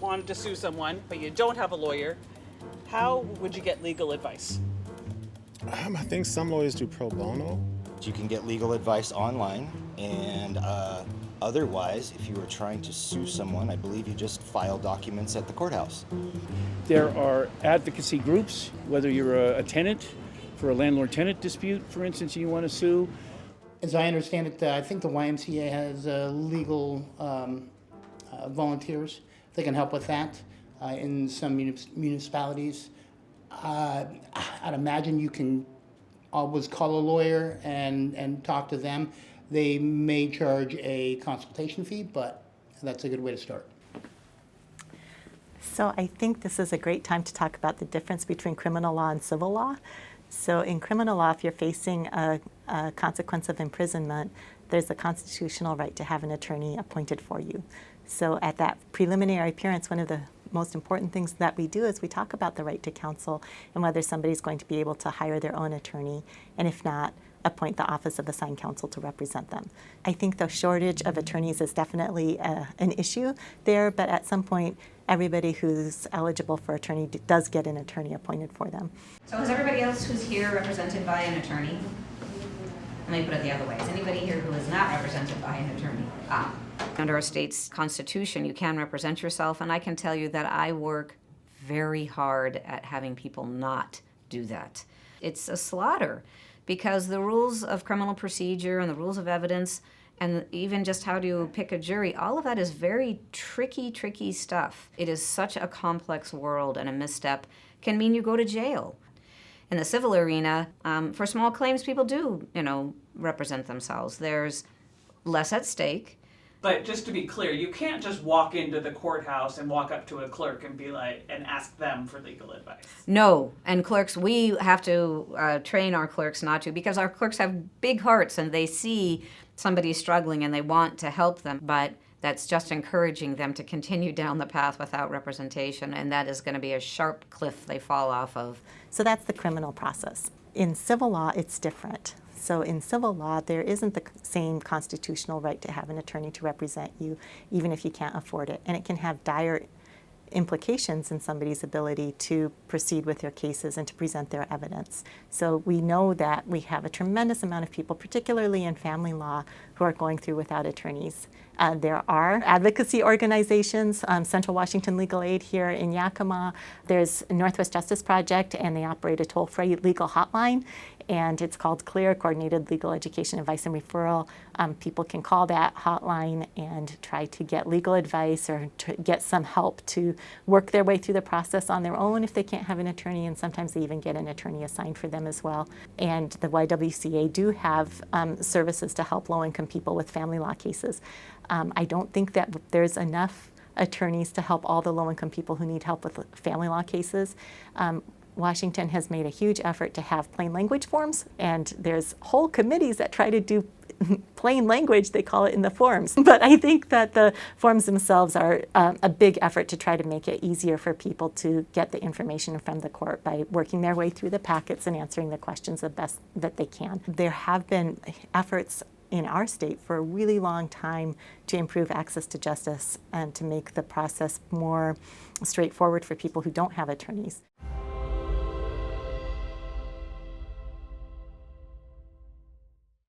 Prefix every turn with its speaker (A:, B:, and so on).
A: wanted to sue someone, but you don't have a lawyer, how would you get legal advice?
B: I think some lawyers do pro bono.
C: You can get legal advice online, and otherwise, if you were trying to sue someone, I believe you just file documents at the courthouse.
D: There are advocacy groups, whether you're a tenant for a landlord-tenant dispute, for instance, you want to sue.
E: As I understand it, I think the YMCA has legal volunteers that can help with that in some municipalities. I'd imagine you can always call a lawyer and talk to them. They may charge a consultation fee, but that's a good way to start.
F: So I think this is a great time to talk about the difference between criminal law and civil law. So in criminal law, if you're facing a consequence of imprisonment, there's a constitutional right to have an attorney appointed for you. So at that preliminary appearance, one of the most important things that we do is we talk about the right to counsel and whether somebody's going to be able to hire their own attorney, and if not, appoint the Office of Assigned Counsel to represent them. I think the shortage of attorneys is definitely an issue there, but at some point, everybody who's eligible for attorney does get an attorney appointed for them.
G: So is everybody else who's here represented by an attorney? Let me put it the other way. Is anybody here who is not represented by an attorney? Under our state's constitution, you can represent yourself, and I can tell you that I work very hard at having people not do that. It's a slaughter, because the rules of criminal procedure and the rules of evidence and even just how to pick a jury, all of that is very tricky stuff. It is such a complex world, and a misstep can mean you go to jail. In the civil arena, for small claims, people do, represent themselves. There's less at stake.
A: But just to be clear, you can't just walk into the courthouse and walk up to a clerk and and ask them for legal advice.
G: No, and clerks, we have to train our clerks not to, because our clerks have big hearts and they see somebody struggling and they want to help them, but that's just encouraging them to continue down the path without representation, and that is going to be a sharp cliff they fall off of.
F: So that's the criminal process. In civil law, it's different. So in civil law, there isn't the same constitutional right to have an attorney to represent you, even if you can't afford it. And it can have dire implications in somebody's ability to proceed with their cases and to present their evidence. So we know that we have a tremendous amount of people, particularly in family law, who are going through without attorneys. There are advocacy organizations, Central Washington Legal Aid here in Yakima. There's Northwest Justice Project, and they operate a toll-free legal hotline, and it's called CLEAR, Coordinated Legal Education Advice and Referral. People can call that hotline and try to get legal advice or to get some help to work their way through the process on their own if they can't have an attorney, and sometimes they even get an attorney assigned for them as well. And the YWCA do have services to help low-income people with family law cases. I don't think that there's enough attorneys to help all the low-income people who need help with family law cases. Washington has made a huge effort to have plain language forms, and there's whole committees that try to do plain language, they call it, in the forms. But I think that the forms themselves are a big effort to try to make it easier for people to get the information from the court by working their way through the packets and answering the questions the best that they can. There have been efforts in our state for a really long time to improve access to justice and to make the process more straightforward for people who don't have attorneys.